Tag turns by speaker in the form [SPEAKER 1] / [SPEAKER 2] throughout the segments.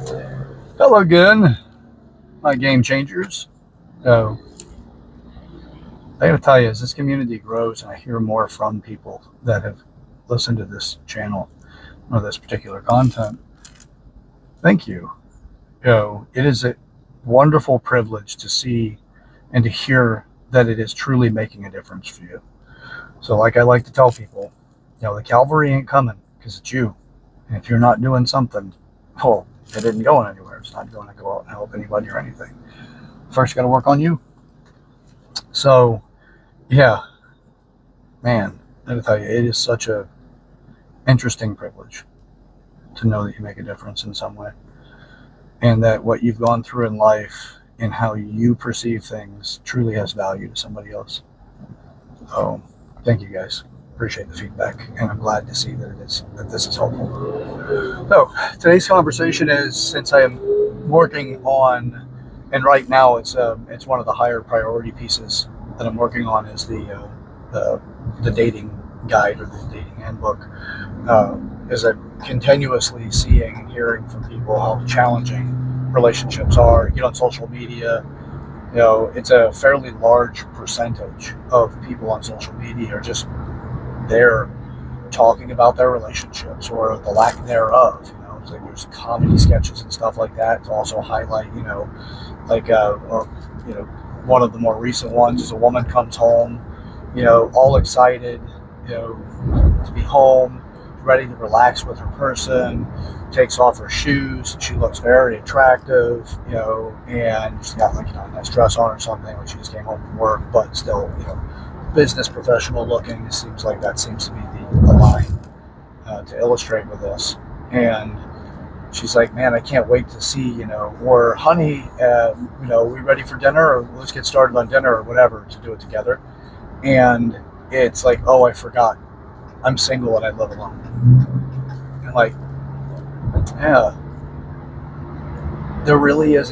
[SPEAKER 1] Hello again, my game changers. So, I gotta tell you, as this community grows and I hear more from people that have listened to this channel or this particular content, thank you. It is a wonderful privilege to see and to hear that it is truly making a difference for you. So, like I like to tell people, the cavalry ain't coming because it's you. And if you're not doing something, oh, it isn't going anywhere. It's not going to go out and help anybody or anything. First, you got to work on you. So, yeah, man, I gotta tell you, it is such a interesting privilege to know that you make a difference in some way, and that what you've gone through in life and how you perceive things truly has value to somebody else. So, thank you guys. Appreciate the feedback, and I'm glad to see that this is helpful. So, today's conversation is, since I am working on, and right now it's one of the higher priority pieces that I'm working on is the dating guide or the dating handbook. Is I'm continuously seeing and hearing from people how challenging relationships are. On social media, it's a fairly large percentage of people on social media are just there talking about their relationships or the lack thereof. It's like there's comedy sketches and stuff like that to also highlight, like one of the more recent ones is a woman comes home, all excited, to be home, ready to relax with her person, takes off her shoes, she looks very attractive, and she's got a nice dress on or something, like she just came home from work, but still, business professional looking. It seems like that seems to be the line to illustrate with this. And she's like, man, I can't wait to see, or honey, we ready for dinner, or let's get started on dinner or whatever to do it together. And it's like, oh, I forgot, I'm single and I live alone. And yeah, there really is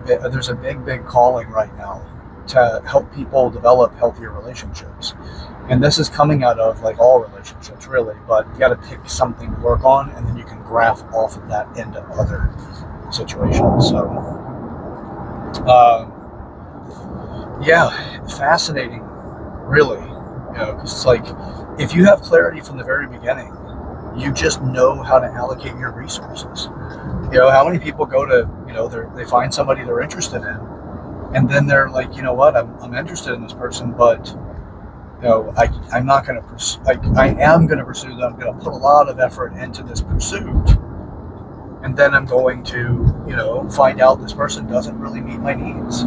[SPEAKER 1] there's a big calling right now to help people develop healthier relationships. And this is coming out of all relationships really, but you got to pick something to work on, and then you can graph off of that into other situations. So, yeah, fascinating, really. Because it's like, if you have clarity from the very beginning, you just know how to allocate your resources. How many people go to, they find somebody they're interested in, and then they're like, you know what, I'm interested in this person, but I'm not going to pursue. I am going to pursue them. I'm going to put a lot of effort into this pursuit, and then I'm going to, find out this person doesn't really meet my needs.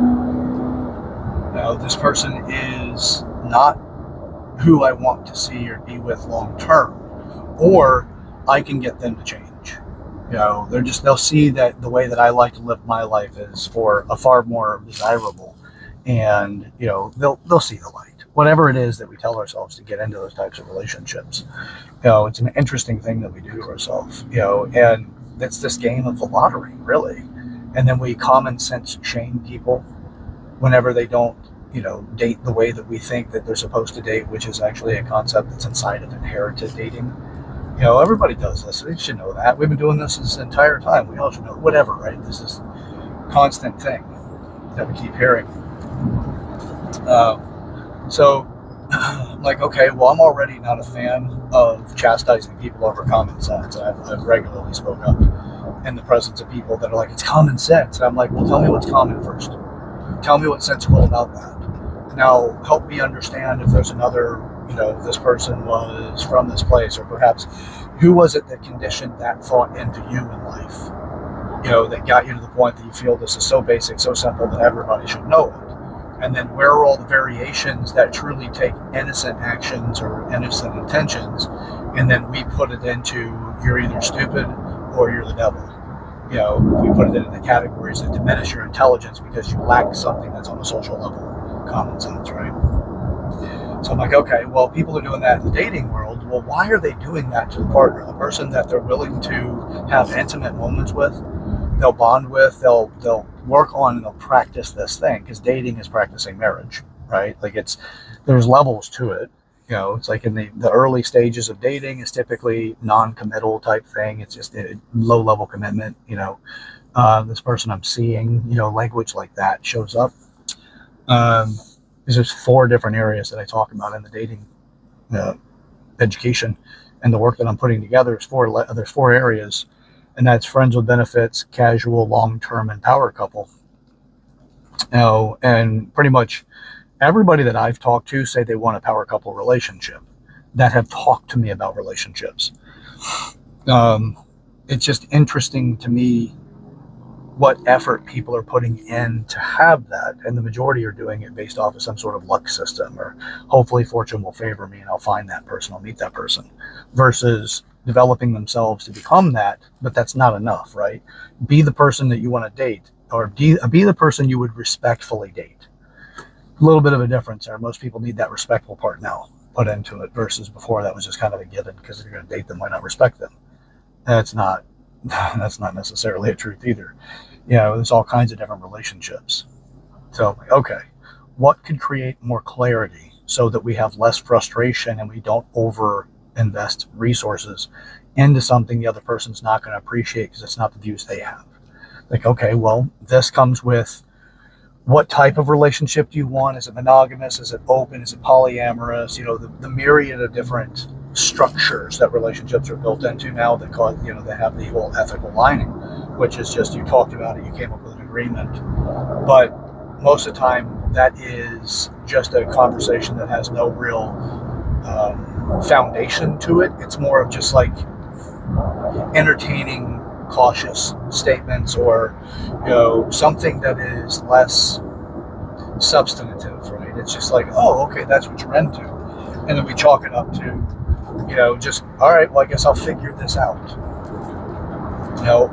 [SPEAKER 1] This person is not who I want to see or be with long term, or I can get them to change. They'll see that the way that I like to live my life is for a far more desirable, and they'll see the light. Whatever it is that we tell ourselves to get into those types of relationships, it's an interesting thing that we do to ourselves. And it's this game of the lottery, really. And then we common sense shame people whenever they don't, date the way that we think that they're supposed to date, which is actually a concept that's inside of inherited dating. Everybody does this. They should know that. We've been doing this entire time. We all should know. Whatever, right? This is constant thing that we keep hearing. So I'm like, okay, well, I'm already not a fan of chastising people over common sense. I've regularly spoke up in the presence of people that are like, it's common sense. And I'm like, well, tell me what's common first. Tell me what's sensible about that. Now, help me understand if there's another, this person was from this place, or perhaps who was it that conditioned that thought into you in life, that got you to the point that you feel this is so basic, so simple that everybody should know it. And then where are all the variations that truly take innocent actions or innocent intentions, and then we put it into, you're either stupid or you're the devil. We put it into the categories that diminish your intelligence because you lack something that's on a social level, common sense, right? So I'm like, okay, well, people are doing that in the dating world. Well, why are they doing that to the partner, the person that they're willing to have intimate moments with, they'll bond with, they'll work on, and they'll practice this thing, because dating is practicing marriage, right? There's levels to it. It's like in the early stages of dating is typically non-committal type thing. It's just a low level commitment. This person I'm seeing, language like that shows up. Um, there's 4 different areas that I talk about in the dating uh, education, and the work that I'm putting together is there's 4 areas, and that's friends with benefits, casual, long term, and power couple. And pretty much everybody that I've talked to say they want a power couple relationship that have talked to me about relationships. Um, it's just interesting to me what effort people are putting in to have that, and the majority are doing it based off of some sort of luck system, or hopefully fortune will favor me and I'll find that person, I'll meet that person, versus developing themselves to become that. But that's not enough, right? Be the person that you want to date, or be the person you would respectfully date. A little bit of a difference there. Most people need that respectful part now put into it, versus before that was just kind of a given, because if you're going to date them, why not respect them? That's not that's not necessarily a truth either. There's all kinds of different relationships. So, okay, what could create more clarity so that we have less frustration and we don't over invest resources into something the other person's not going to appreciate because it's not the views they have? Like, okay, well, this comes with what type of relationship do you want? Is it monogamous? Is it open? Is it polyamorous? The myriad of different structures that relationships are built into now that cause, they have the whole ethical lining, which is just, you talked about it, you came up with an agreement. But most of the time, that is just a conversation that has no real foundation to it. It's more of just like entertaining cautious statements, or something that is less substantive, right? It's just like, oh, okay, that's what you're into, and then we chalk it up to just, all right, well, I guess I'll figure this out,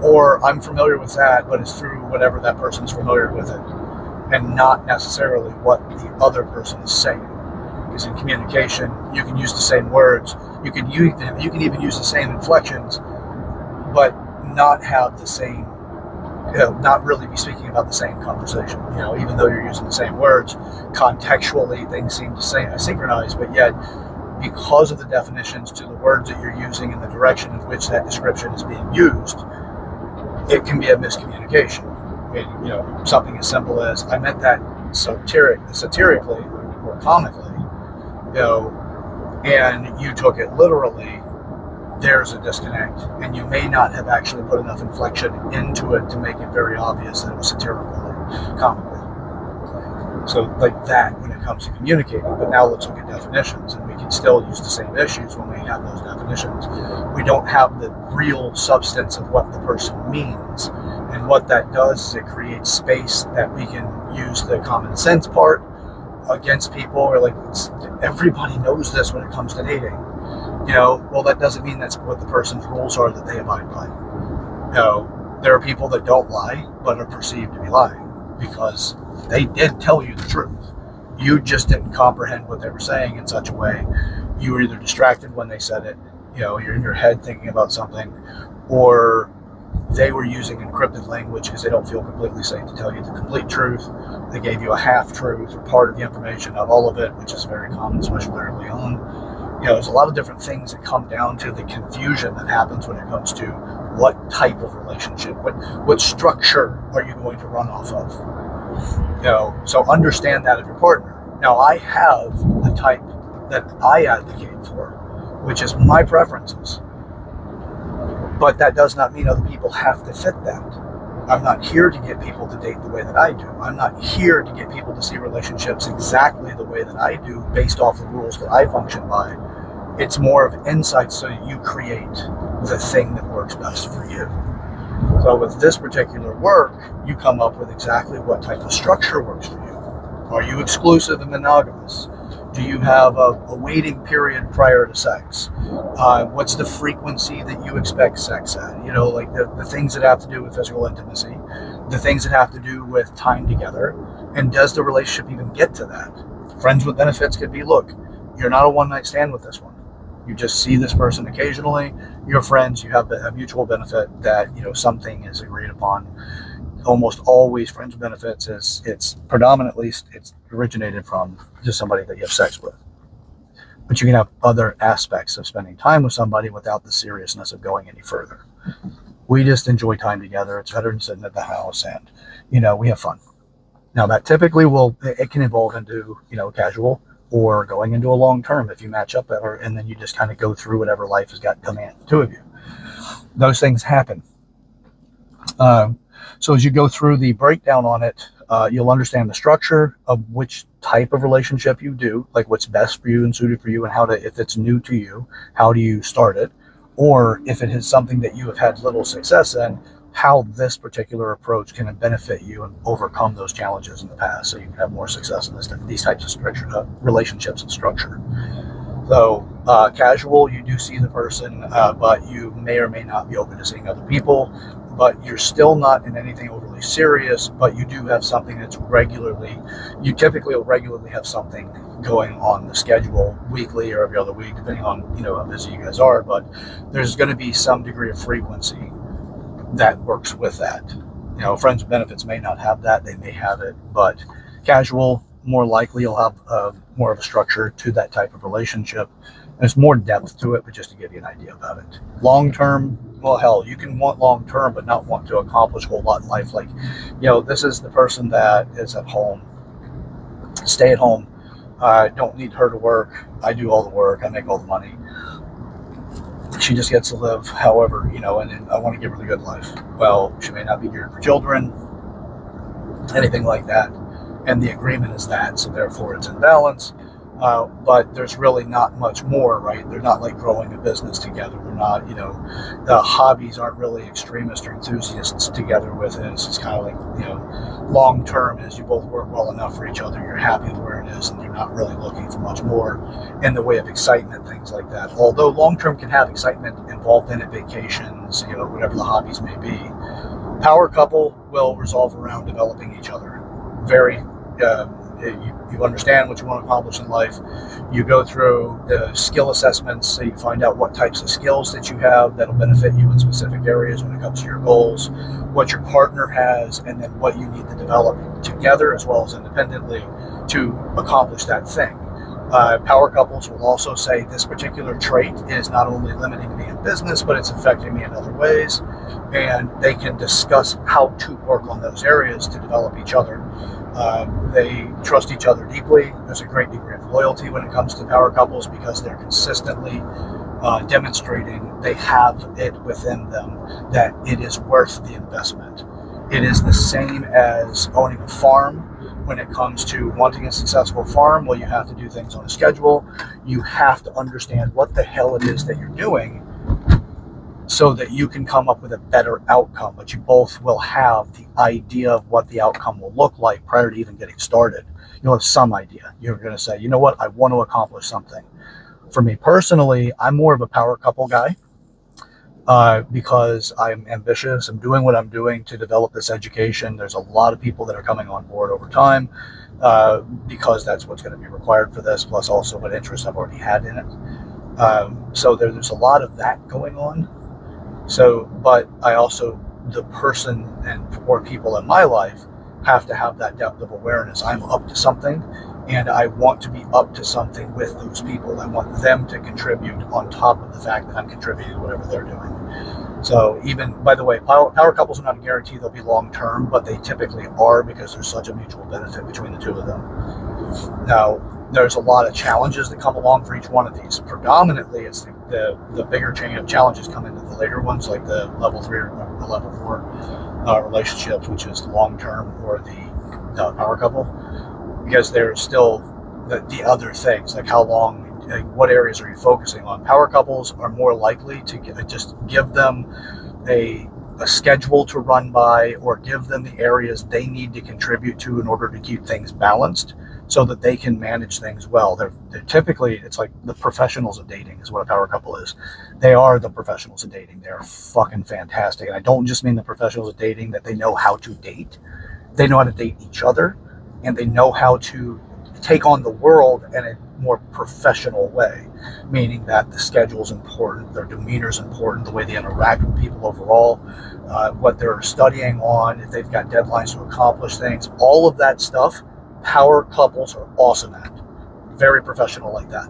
[SPEAKER 1] or I'm familiar with that, but it's through whatever that person's familiar with it, and not necessarily what the other person is saying. Because in communication, you can use the same words, you can even use the same inflections, but not have the same, not really be speaking about the same conversation. Even though you're using the same words, contextually things seem to synchronize, but yet because of the definitions to the words that you're using and the direction in which that description is being used, it can be a miscommunication. Something as simple as, I meant that satirically or comically, and you took it literally. There's a disconnect, and you may not have actually put enough inflection into it to make it very obvious that it was satirical or comical. So like that when it comes to communicating. But now let's look at definitions, and we can still use the same issues when we have those definitions. We don't have the real substance of what the person means, and what that does is it creates space that we can use the common sense part against people, or like, everybody knows this when it comes to dating. Well, that doesn't mean that's what the person's rules are that they abide by. There are people that don't lie, but are perceived to be lying because they did tell you the truth. You just didn't comprehend what they were saying in such a way. You were either distracted when they said it, you're in your head thinking about something, or they were using encrypted language because they don't feel completely safe to tell you the complete truth. They gave you a half-truth or part of the information, not all of it, which is very common, especially early on. There's a lot of different things that come down to the confusion that happens when it comes to what type of relationship, what structure are you going to run off of. So understand that of your partner. Now, I have the type that I advocate for, which is my preferences. But that does not mean other people have to fit that. I'm not here to get people to date the way that I do. I'm not here to get people to see relationships exactly the way that I do based off the rules that I function by. It's more of insight so that you create the thing that works best for you. So with this particular work, you come up with exactly what type of structure works for you. Are you exclusive and monogamous? Do you have a waiting period prior to sex? What's the frequency that you expect sex at? Like the things that have to do with physical intimacy, the things that have to do with time together, and does the relationship even get to that? Friends with benefits could be, look, you're not a one-night stand with this one. You just see this person occasionally. You're friends. You have a mutual benefit that something is agreed upon. Almost always, friends with benefits it's predominantly it's originated from just somebody that you have sex with. But you can have other aspects of spending time with somebody without the seriousness of going any further. We just enjoy time together. It's better than sitting at the house, and we have fun. Now that typically it can evolve into casual or going into a long term if you match up better, and then you just kind of go through whatever life has got coming at the two of you. Those things happen. So as you go through the breakdown on it, you'll understand the structure of which type of relationship you do, like what's best for you and suited for you, and if it's new to you, how do you start it? Or if it is something that you have had little success in, how this particular approach can benefit you and overcome those challenges in the past so you can have more success in these types of structure, relationships and structure. So casual, you do see the person, but you may or may not be open to seeing other people, but you're still not in anything overly serious, but you do have something that's you typically will regularly have something going on the schedule weekly or every other week, depending on how busy you guys are, but there's going to be some degree of frequency that works with that. Friends with benefits may not have that, they may have it, but casual, more likely you'll have more of a structure to that type of relationship. There's more depth to it, but just to give you an idea about it. Long term, well, hell, you can want long term, but not want to accomplish a whole lot in life. Like, this is the person that is at home, stay at home. I don't need her to work. I do all the work. I make all the money. She just gets to live however, and I want to give her the good life. Well, she may not be geared for children, anything like that. And the agreement is that, so therefore it's in balance. But there's really not much more, right? They're not like growing a business together. They're not, the hobbies aren't really extremists or enthusiasts together with it. It's just kind of like, long term is you both work well enough for each other. You're happy with where it is, and you're not really looking for much more in the way of excitement, things like that. Although long term can have excitement involved in it, vacations, whatever the hobbies may be. Power couple will resolve around developing each other. Very, you understand what you want to accomplish in life. You go through the skill assessments so you find out what types of skills that you have that'll benefit you in specific areas when it comes to your goals, what your partner has, and then what you need to develop together as well as independently to accomplish that thing. Power couples will also say this particular trait is not only limiting me in business, but it's affecting me in other ways, and they can discuss how to work on those areas to develop each other. They trust each other deeply. There's a great degree of loyalty when it comes to power couples because they're consistently demonstrating they have it within them that it is worth the investment. It is the same as owning a farm. When it comes to wanting a successful farm, well, you have to do things on a schedule. You have to understand what the hell it is that you're doing so that you can come up with a better outcome, but you both will have the idea of what the outcome will look like prior to even getting started. You'll have some idea. You're going to say, you know what, I want to accomplish something. For me personally, I'm more of a power couple guy because I'm ambitious. I'm doing what I'm doing to develop this education. There's a lot of people that are coming on board over time because that's what's going to be required for this, plus also what interest I've already had in it. So there's a lot of that going on. So, but I also, the person or people in my life have to have that depth of awareness. I'm up to something and I want to be up to something with those people. I want them to contribute on top of the fact that I'm contributing to whatever they're doing. So even, by the way, power couples are not a guarantee they'll be long-term, but they typically are because there's such a mutual benefit between the two of them. Now, there's a lot of challenges that come along for each one of these. Predominantly, it's the bigger challenges come into the later ones, like the level 3 or the level 4 relationships, which is long-term, or the power couple, because there's still the other things, like how long, like what areas are you focusing on. Power couples are more likely to just give them a schedule to run by, or give them the areas they need to contribute to in order to keep things balanced so that they can manage things well. They're typically, it's like the professionals of dating is what a power couple is. They are the professionals of dating. They're fucking fantastic. And I don't just mean the professionals of dating that they know how to date. They know how to date each other, and they know how to take on the world in a more professional way, meaning that the schedule is important, their demeanor is important, the way they interact with people overall, what they're studying on, if they've got deadlines to accomplish things, all of that stuff, power couples are awesome at. Very professional like that.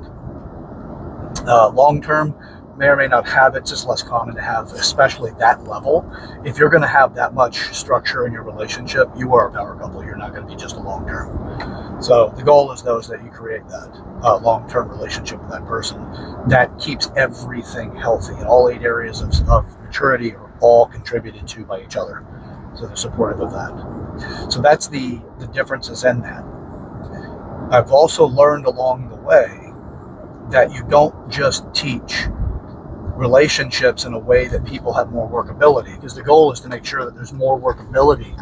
[SPEAKER 1] Long term, may or may not have it. It's just less common to have, especially that level. If you're going to have that much structure in your relationship, you are a power couple. You're not going to be just a long term. So the goal is that you create that long term relationship with that person that keeps everything healthy. And all 8 areas of maturity are all contributed to by each other. So they're supportive of that. So that's the differences in that. I've also learned along the way that you don't just teach relationships in a way that people have more workability, because the goal is to make sure that there's more workability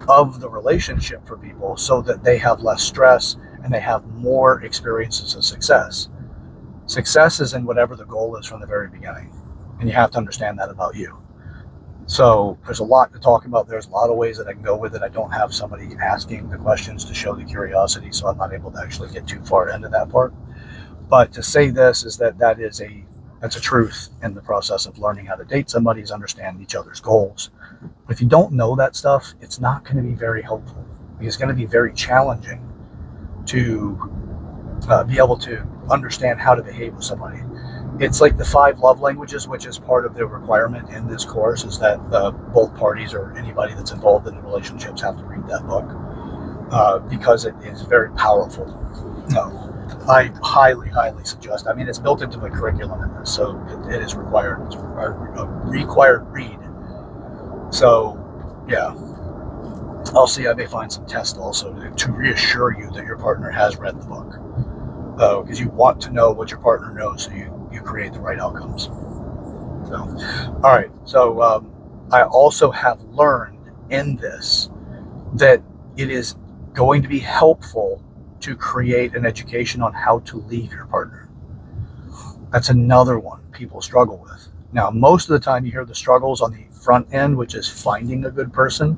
[SPEAKER 1] of the relationship for people so that they have less stress and they have more experiences of success. Success is in whatever the goal is from the very beginning, and you have to understand that about you. So there's a lot to talk about. There's a lot of ways that I can go with it. I don't have somebody asking the questions to show the curiosity, so I'm not able to actually get too far into that part. But to say this is that's a truth in the process of learning how to date somebody, is understand each other's goals. But if you don't know that stuff, it's not going to be very helpful. It's going to be very challenging to be able to understand how to behave with somebody. It's like the 5 love languages, which is part of the requirement in this course, is that both parties or anybody that's involved in the relationships have to read that book because it is very powerful. No, I highly, highly suggest. I mean, it's built into my curriculum in this, so it is required. It's a required read. So, yeah. I'll see. I may find some tests also to reassure you that your partner has read the book, because you want to know what your partner knows, so you create the right outcomes. So, all right. So, I also have learned in this that it is going to be helpful to create an education on how to leave your partner. That's another one people struggle with. Now, most of the time you hear the struggles on the front end, which is finding a good person.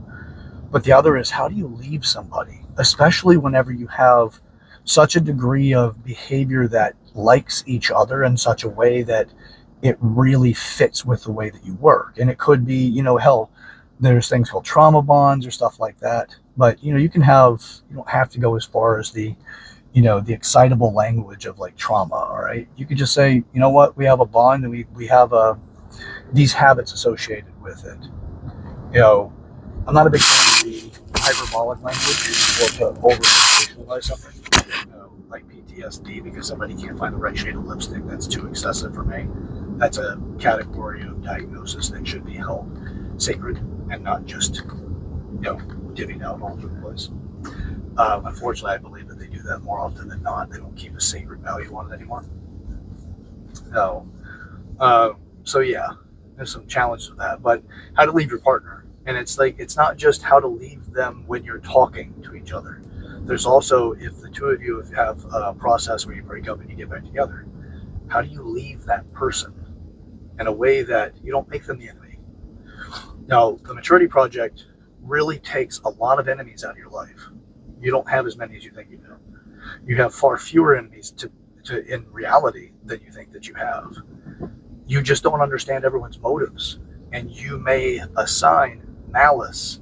[SPEAKER 1] But the other is, how do you leave somebody, especially whenever you have such a degree of behavior that likes each other in such a way that it really fits with the way that you work. And it could be, hell, there's things called trauma bonds or stuff like that. But, you don't have to go as far as the excitable language of like trauma. All right. You could just say, you know what, we have a bond and we have these habits associated with it. I'm not a big fan of the hyperbolic language or to over-sensationalize something, like PTSD, because somebody can't find the right shade of lipstick. That's too excessive for me. That's a category of diagnosis that should be held sacred and not just, divvied out all over the place. Unfortunately, I believe that they do that more often than not. They don't keep a sacred value on it anymore. No. So yeah, there's some challenges with that. But how to leave your partner. And it's not just how to leave them when you're talking to each other. There's also, if the two of you have a process where you break up and you get back together, how do you leave that person in a way that you don't make them the enemy? Now, the Maturity Project really takes a lot of enemies out of your life. You don't have as many as you think you do. You have far fewer enemies to in reality than you think that you have. You just don't understand everyone's motives. And you may assign malice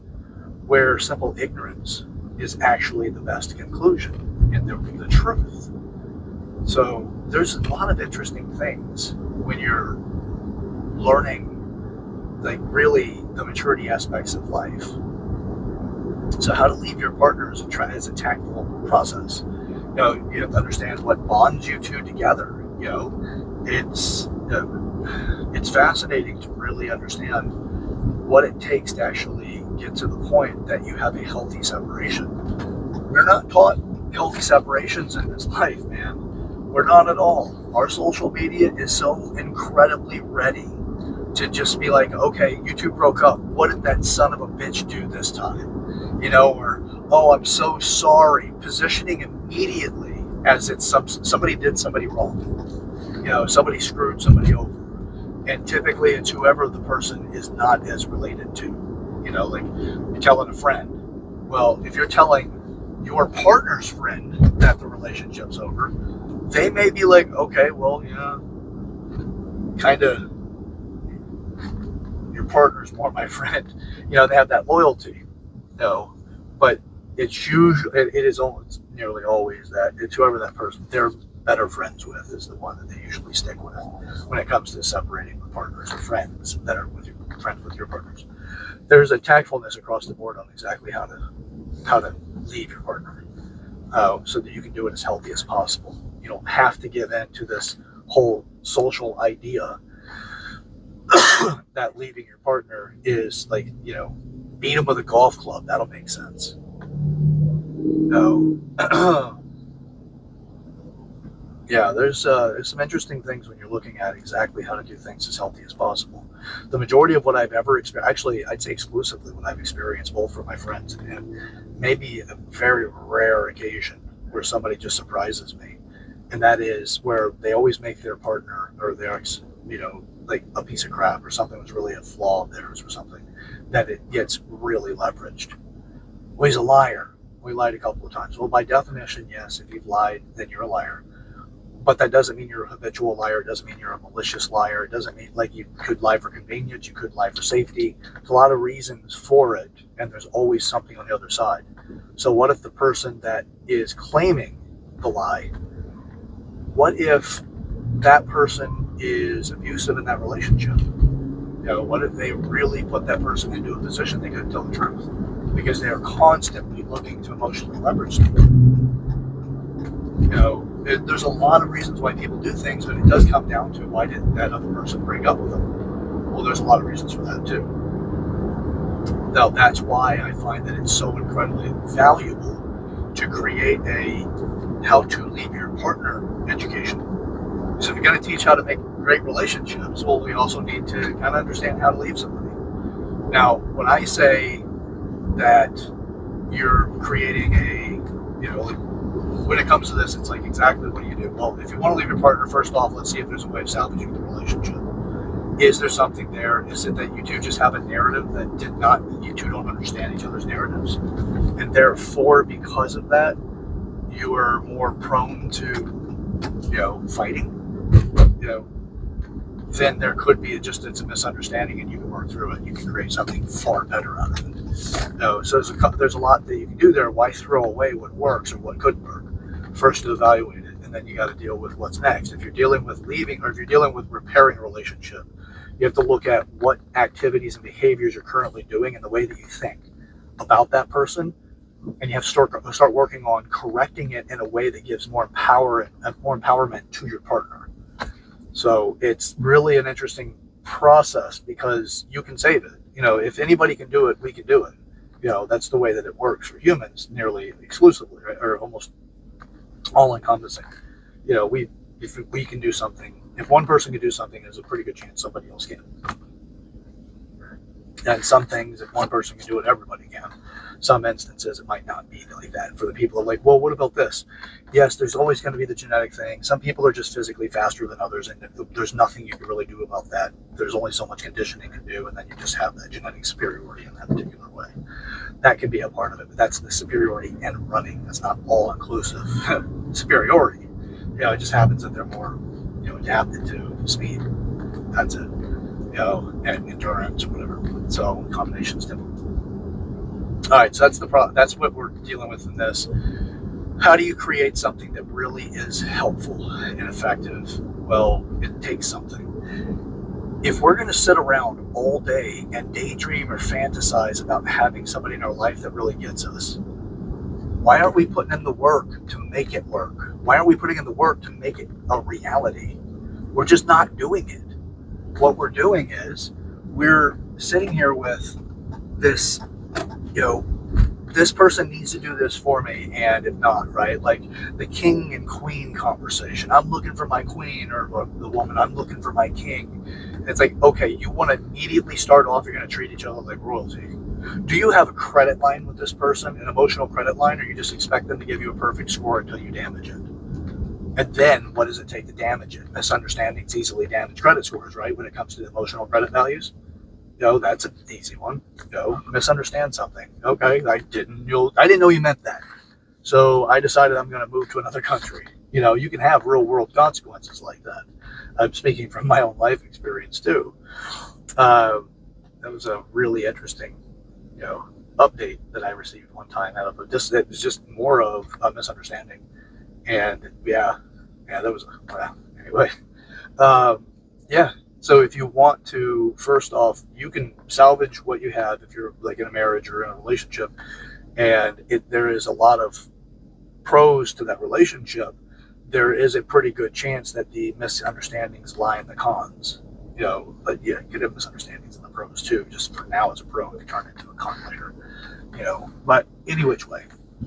[SPEAKER 1] where simple ignorance is actually the best conclusion and the truth. So there's a lot of interesting things when you're learning really the maturity aspects of life. So how to leave your partner is a tactful process. You have to understand what bonds you two together. It's fascinating to really understand what it takes to actually get to the point that you have a healthy separation. We're not taught healthy separations in this life, man. We're not at all. Our social media is so incredibly ready to just be like, okay, you two broke up. What did that son of a bitch do this time? Or, oh, I'm so sorry. Positioning immediately as it's somebody did somebody wrong. Somebody screwed somebody over. And typically it's whoever the person is not as related to. Like you're telling a friend. Well, if you're telling your partner's friend that the relationship's over, they may be like, okay, well, kind of, your partner's more my friend. They have that loyalty. But it's usually, it is almost nearly always that it's whoever that person, their better friends with is the one that they usually stick with when it comes to separating with partners or friends that are friends with your partners. There's a tactfulness across the board on exactly how to leave your partner, so that you can do it as healthy as possible. You don't have to give in to this whole social idea that leaving your partner is like, beat them with a golf club. That'll make sense. No. Yeah, there's some interesting things when you're looking at exactly how to do things as healthy as possible. The majority of what I've ever experienced, actually, I'd say exclusively what I've experienced, both from my friends and maybe a very rare occasion where somebody just surprises me, and that is where they always make their partner or their ex, like a piece of crap or something that's really a flaw of theirs or something, that it gets really leveraged. Well, he's a liar. We lied a couple of times. Well, by definition, yes, if you've lied, then you're a liar. But that doesn't mean you're a habitual liar. It doesn't mean you're a malicious liar. It doesn't mean, like, you could lie for convenience. You could lie for safety. There's a lot of reasons for it, and there's always something on the other side. So what if the person that is claiming the lie, what if that person is abusive in that relationship? What if they really put that person into a position they couldn't tell the truth because they are constantly looking to emotionally leverage them? There's a lot of reasons why people do things, but it does come down to, why did that other person break up with them? Well, there's a lot of reasons for that too. Now, that's why I find that it's so incredibly valuable to create a how to leave your partner education. So if you're going to teach how to make great relationships, well, we also need to kind of understand how to leave somebody. Now, when I say that you're creating when it comes to this, it's like, exactly what do you do? Well, if you want to leave your partner, first off, let's see if there's a way of salvaging the relationship. Is there something there? Is it that you two just have a narrative that you two don't understand each other's narratives? And therefore, because of that, you are more prone to, fighting, then there could be it's a misunderstanding, and you can work through it. You can create something far better out of it. So there's a lot that you can do there. Why throw away what works or what could work? First, to evaluate it, and then you got to deal with what's next. If you're dealing with leaving, or if you're dealing with repairing a relationship, you have to look at what activities and behaviors you're currently doing and the way that you think about that person, and you have to start working on correcting it in a way that gives more empowerment to your partner. So it's really an interesting process, because you can save it. If anybody can do it, we can do it. That's the way that it works for humans, nearly exclusively, right? Or almost all encompassing. If we can do something, if one person can do something, there's a pretty good chance somebody else can. And some things, if one person can do it, everybody can. Some instances, it might not be like that. For the people who are like, well, what about this? Yes, there's always going to be the genetic thing. Some people are just physically faster than others, and there's nothing you can really do about that. There's only so much conditioning to do, and then you just have that genetic superiority in that particular way. That can be a part of it, but that's the superiority and running. That's not all-inclusive superiority. It just happens that they're more, adapted to speed. That's it. And endurance or whatever. So combinations different. All right, so that's what we're dealing with in this. How do you create something that really is helpful and effective? Well, it takes something. If we're going to sit around all day and daydream or fantasize about having somebody in our life that really gets us, why aren't we putting in the work to make it work? Why aren't we putting in the work to make it a reality? We're just not doing it. What we're doing is we're sitting here with this, this person needs to do this for me, and if not, right? Like the king and queen conversation. I'm looking for my queen, or the woman, I'm looking for my king. And it's like, okay, you want to immediately start off, you're going to treat each other like royalty. Do you have a credit line with this person, an emotional credit line, or you just expect them to give you a perfect score until you damage it? And then what does it take to damage it? Misunderstandings easily damage credit scores, right? When it comes to the emotional credit values. That's an easy one. Misunderstand something. Okay, I didn't know you meant that. So I decided I'm going to move to another country. You can have real world consequences like that. I'm speaking from my own life experience too. That was a really interesting, update that I received one time out of it. It was just more of a misunderstanding. And yeah, Yeah, that was, well, anyway. Yeah. So if you want to, first off, you can salvage what you have if you're like in a marriage or in a relationship, and there is a lot of pros to that relationship. There is a pretty good chance that the misunderstandings lie in the cons. But yeah, you could have misunderstandings in the pros too. Just for now, as a pro, it can turn into a con later. But any which way,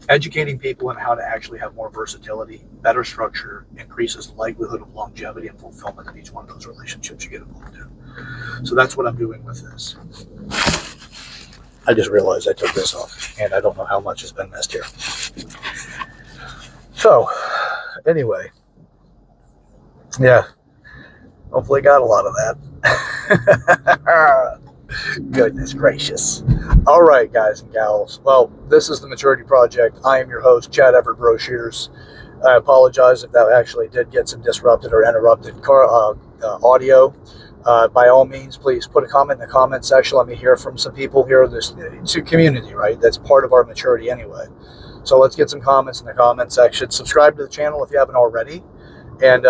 [SPEAKER 1] educating people on how to actually have more versatility, better structure, increases the likelihood of longevity and fulfillment of each one of those relationships you get involved in. So that's what I'm doing with this. I just realized I took this off, and I don't know how much has been missed here. So, anyway, yeah, hopefully got a lot of that. Goodness gracious. All right, guys and gals. Well, this is the Maturity Project. I am your host, Chad Everett Brochures. I apologize if that actually did get some disrupted or interrupted audio. By all means, please put a comment in the comment section. Let me hear from some people here. It's a community, right? That's part of our maturity anyway. So let's get some comments in the comment section. Subscribe to the channel if you haven't already. And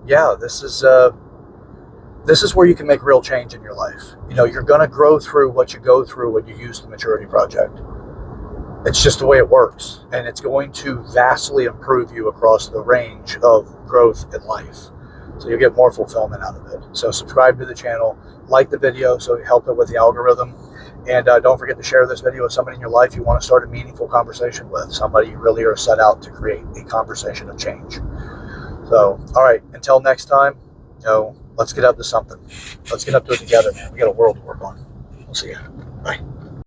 [SPEAKER 1] yeah, this is where you can make real change in your life. You're going to grow through what you go through when you use the Maturity Project. It's just the way it works. And it's going to vastly improve you across the range of growth in life. So you'll get more fulfillment out of it. So subscribe to the channel, like the video so you help it with the algorithm. And don't forget to share this video with somebody in your life you want to start a meaningful conversation with, somebody you really are set out to create a conversation of change. So, all right, until next time, let's get up to something. Let's get up to it together, man. We got a world to work on. We'll see you. Bye.